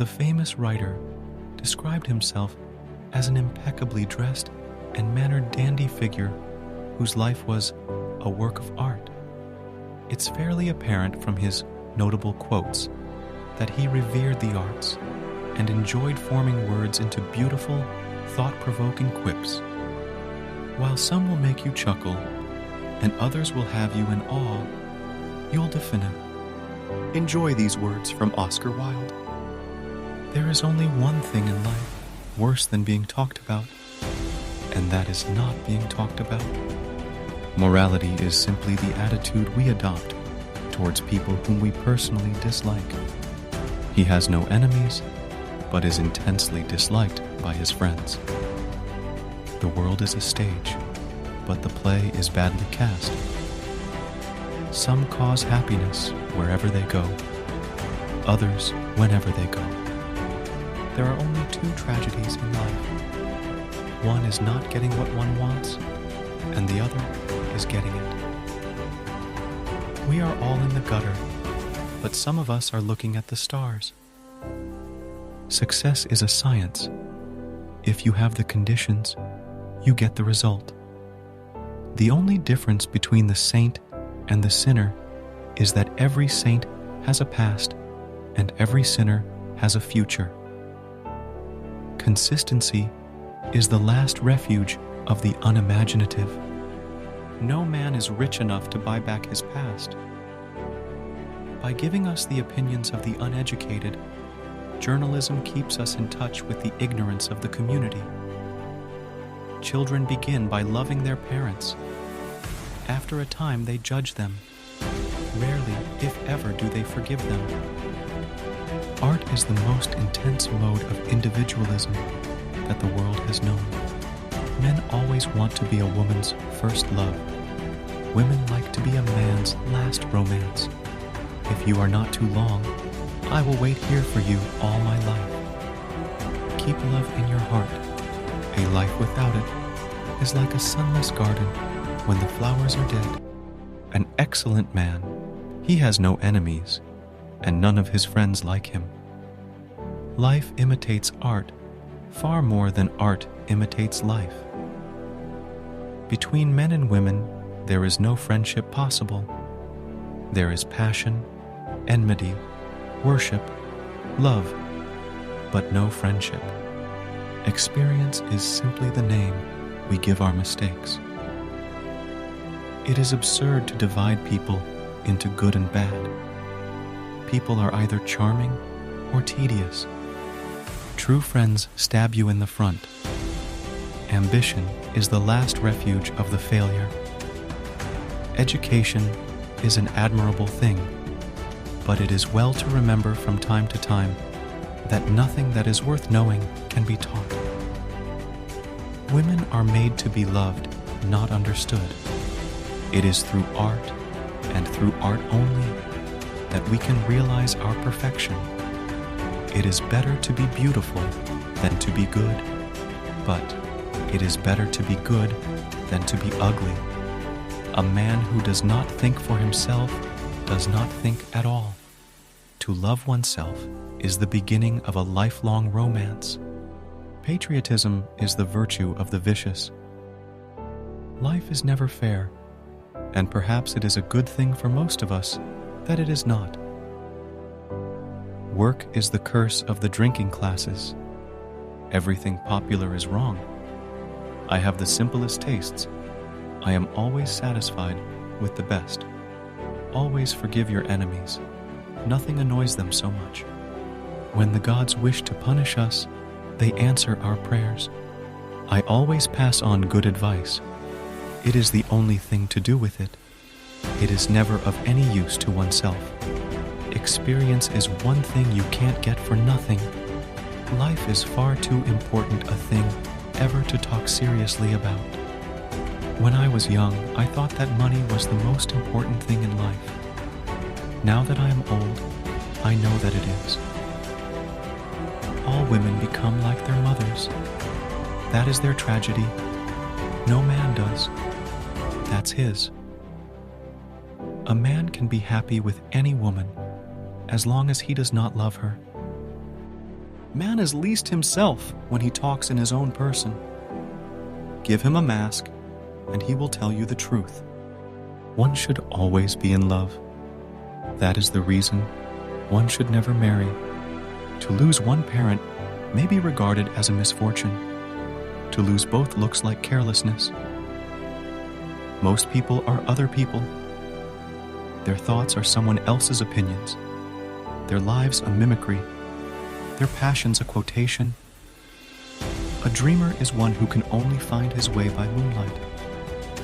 the famous writer described himself as an impeccably dressed and mannered dandy figure whose life was a work of art. It's fairly apparent from his notable quotes that he revered the arts and enjoyed forming words into beautiful, thought-provoking quips. While some will make you chuckle and others will have you in awe, you'll definite. Enjoy these words from Oscar Wilde. There is only one thing in life worse than being talked about, and that is not being talked about. Morality is simply the attitude we adopt towards people whom we personally dislike. He has no enemies, but is intensely disliked by his friends. The world is a stage, but the play is badly cast. Some cause happiness wherever they go, others whenever they go. There are only two tragedies in life. One is not getting what one wants, and the other is getting it. We are all in the gutter, but some of us are looking at the stars. Success is a science. If you have the conditions, you get the result. The only difference between the saint and the sinner is that every saint has a past and every sinner has a future. Consistency is the last refuge of the unimaginative. No man is rich enough to buy back his past. By giving us the opinions of the uneducated, journalism keeps us in touch with the ignorance of the community. Children begin by loving their parents. After a time, they judge them. Rarely, if ever, do they forgive them. Art is the most intense mode of individualism that the world has known. Men always want to be a woman's first love. Women like to be a man's last romance. If you are not too long, I will wait here for you all my life. Keep love in your heart. A life without it is like a sunless garden when the flowers are dead. An excellent man, he has no enemies, and none of his friends like him. Life imitates art far more than art imitates life. Between men and women, there is no friendship possible. There is passion, enmity, worship, love, but no friendship. Experience is simply the name we give our mistakes. It is absurd to divide people into good and bad. People are either charming or tedious. True friends stab you in the front. Ambition is the last refuge of the failure. Education is an admirable thing, but it is well to remember from time to time that nothing that is worth knowing can be taught. Women are made to be loved, not understood. It is through art, and through art only, that we can realize our perfection. It is better to be beautiful than to be good, but it is better to be good than to be ugly. A man who does not think for himself does not think at all. To love oneself is the beginning of a lifelong romance. Patriotism is the virtue of the vicious. Life is never fair, and perhaps it is a good thing for most of us that it is not. Work is the curse of the drinking classes. Everything popular is wrong. I have the simplest tastes. I am always satisfied with the best. Always forgive your enemies. Nothing annoys them so much. When the gods wish to punish us, they answer our prayers. I always pass on good advice. It is the only thing to do with it. It is never of any use to oneself. Experience is one thing you can't get for nothing. Life is far too important a thing ever to talk seriously about. When I was young, I thought that money was the most important thing in life. Now that I am old, I know that it is. All women become like their mothers. That is their tragedy. No man does. That's his. A man can be happy with any woman as long as he does not love her. Man is least himself when he talks in his own person. Give him a mask, and he will tell you the truth. One should always be in love. That is the reason one should never marry. To lose one parent may be regarded as a misfortune. To lose both looks like carelessness. Most people are other people. Their thoughts are someone else's opinions. Their lives a mimicry. Their passions a quotation. A dreamer is one who can only find his way by moonlight,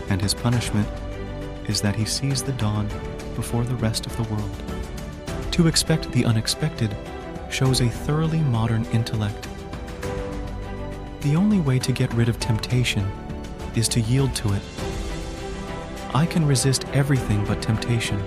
and his punishment is that he sees the dawn before the rest of the world. To expect the unexpected shows a thoroughly modern intellect. The only way to get rid of temptation is to yield to it. I can resist everything but temptation.